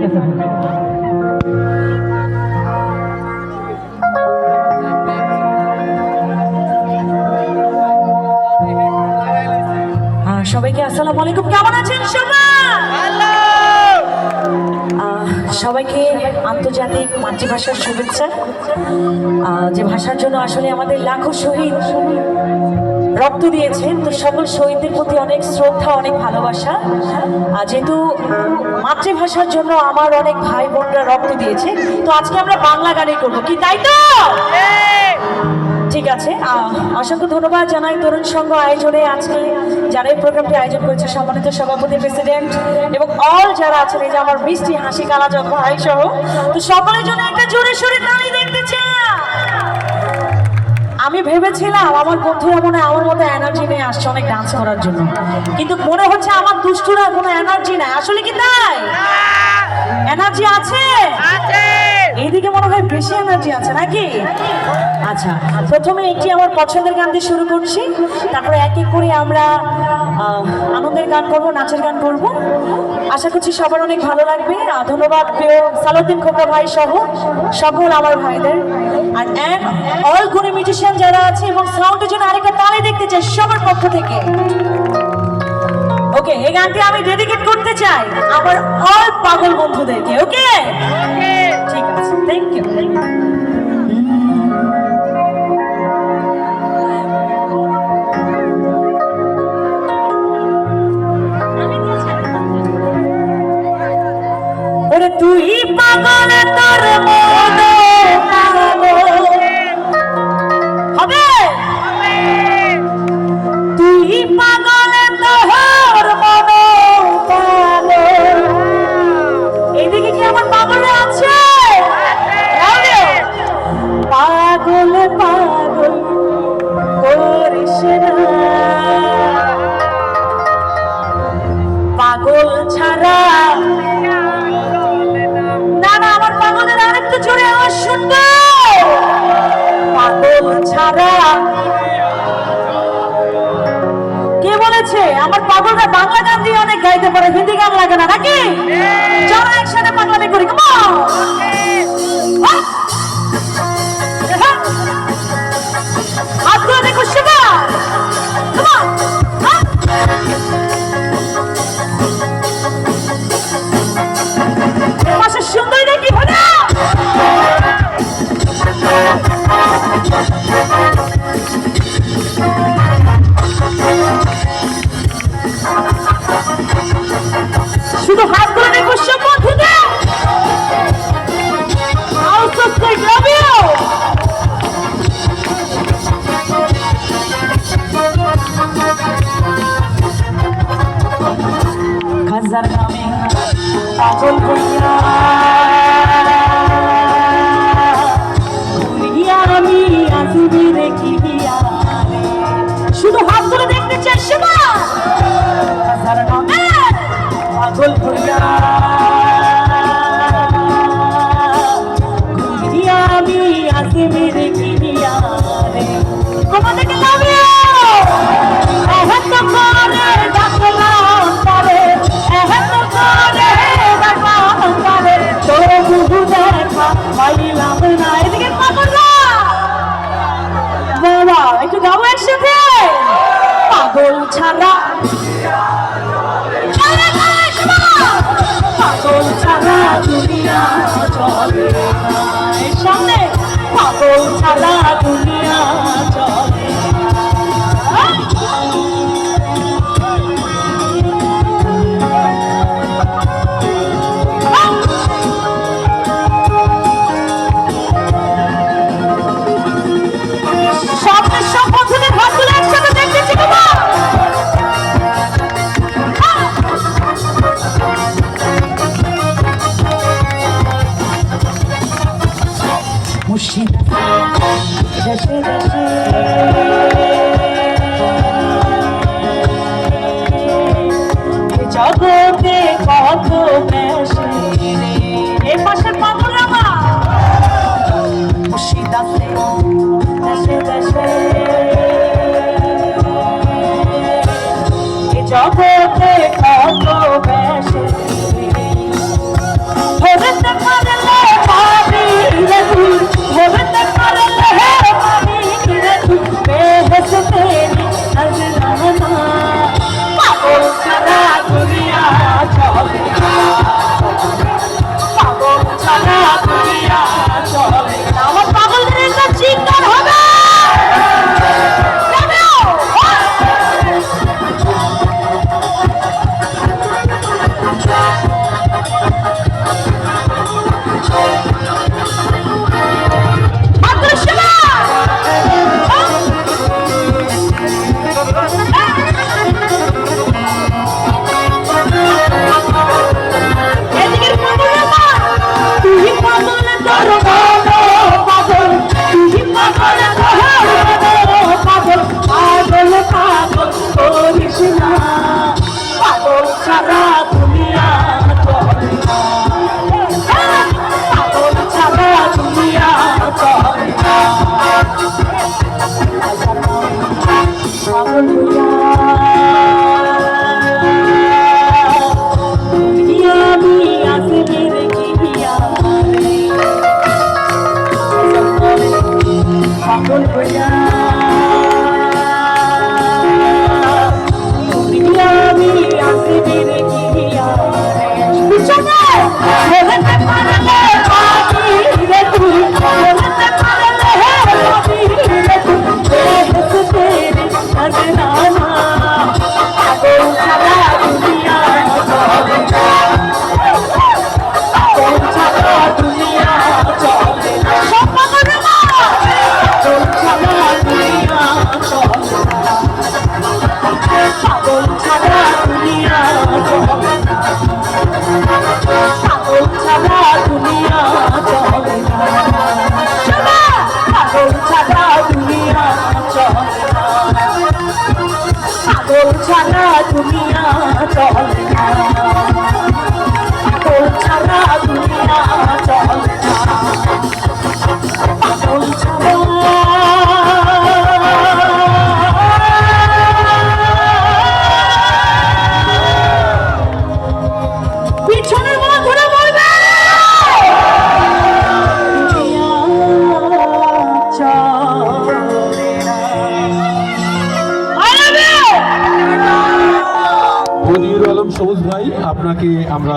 ঠিক আছে। সবাইকে আসসালামু আলাইকুম, কেমন আছেন সবাই? সবাইকে আন্তর্জাতিক মাতৃভাষার শুভেচ্ছা। যে ভাষার জন্য আসলে আমাদের লাখো শহীদ রক্ত দিয়েছেন, তো সকল শহীদদের প্রতি অনেক শ্রদ্ধা, অনেক ভালোবাসা। যেহেতু মাতৃভাষার জন্য আমার অনেক ভাই বোনরা রক্ত দিয়েছে, তো আজকে আমরা বাংলা গানে করবো, কি তাই তো? ঠিক আছে, অসংখ্য ধন্যবাদ জানাই তরুণ সংঘ আয়োজনে আজকে যারা এই প্রোগ্রামটি আয়োজন করেছে, সম্মানিত সভাপতি, প্রেসিডেন্ট এবং অল যারা আছেন, এই যে আমার মিষ্টি হাসি কালা ভাই সহ, তো সকলের জন্য একটা জোরে সোরে তালি দেখতে চাই। আমি ভেবেছিলাম আমার বন্ধুরা মনে আমার মতো এনার্জি নিয়ে আসছে অনেক ডান্স করার জন্য, কিন্তু মনে হচ্ছে আমার দুষ্টুরা কোনো এনার্জি নাই। আসলে কি তাই? এনার্জি আছে? এইদিকে মনে হয় বেশি এনার্জি আছে নাকি? আচ্ছা, প্রথমে একটি আমার পছন্দের গান দিয়ে শুরু করছি, তারপরে এক এক করে আমরা আনন্দের গান করব, নাচের গান করব। আশা করছি সবার অনেক ভালো লাগবে। ধন্যবাদ প্রিয় সালাউদ্দিন খোকা ভাই সহ সকল আমার ভাইদের, আর অল গুণী মিউজিশিয়ান যারা আছে, এবং সাউন্ডের জন্য আরেকটা তালি দেখতে চাই সবার পক্ষ থেকে। ওকে, এই গানটি আমি ডেডিকেট করতে চাই আমার অল পাগল বন্ধুদেরকে। ওকে, ঠিক আছে, থ্যাংক ইউ। ওরে তুই পাগল তোর মন হবে, তুই পাগল তোর মন পালো। এইদিকে কি আমার পাগল আছে? পাগল পাগল করিস না, পাগল ছাড়া না। না, আমার পাগলের আরেকটু জোরে আওয়াজ শুনবো। পাগল ছাড়া কে বলেছে আমার পাগলরা বাংলা গান দিয়ে অনেক গাইতে পারে, হিন্দি গান লাগে না নাকি? চলো একসাথে পাগলামি করি, কেমন? হাত ধরে দেখো শিবা, পাশে সুন্দর দেখি হলো। শুধু হাত ধরে দেখো সব বন্ধুদের। খাজার নামে পাগল হইয়া ঘুরিয়া আমি আসবি দেখিয়া, শুধু হাত ধরে দেখতে চাই সেবা। খাজার নামে পাগল হইয়া ঘুরিয়া আমি আসবি দেখিয়া রে। তোমাদেরকে লাভ ইউ। এহেত করে ডাকলাম তারে, এহেত করে ডাকলাম তারে, তোর মুখ দেখা পাইলাম না। এদিকে পাগলরা বাবা একটু গাবো একসাথে। পাগল ছাড়া পাগল ছাড়া দুনিয়া চলে না। সামনে পাগল ছাড়া দুনিয়া চলে। সামনে সব বন্ধুদের হাতগুলো একসাথে দেখতেছি বাবা। মুর্শিদ দেশে দেশে জগতে কত বেশি রে। এ পাশের পাগল আমার মুর্শিদ আছে দেশে দেশে, জগতে কত বেশি বলতে পারলে পাবি রে তুই, বলতে পারলে পাবি রে তুই, বেহেশতে তেরি নজরানা, পাগল ছাড়া দুনিয়া চলে না, পাগল ছাড়া দুনিয়া চলে না, সব পাগল না, পাগল ছাড়া দুনিয়া চলে না, পাগল ছাড়া দুনিয়া চলে না, পাগল ছাড়া দুনিয়া চলে না, পাগল ছাড়া দুনিয়া চলে না, পাগল ছাড়া দুনিয়া চলে না, পাগল ছাড়া দুনিয়া চলে না, পাগল ছাড়া পিছনের মা ধরে বলবে বদিউল আলম সবুজ ভাই, আপনাকে আমরা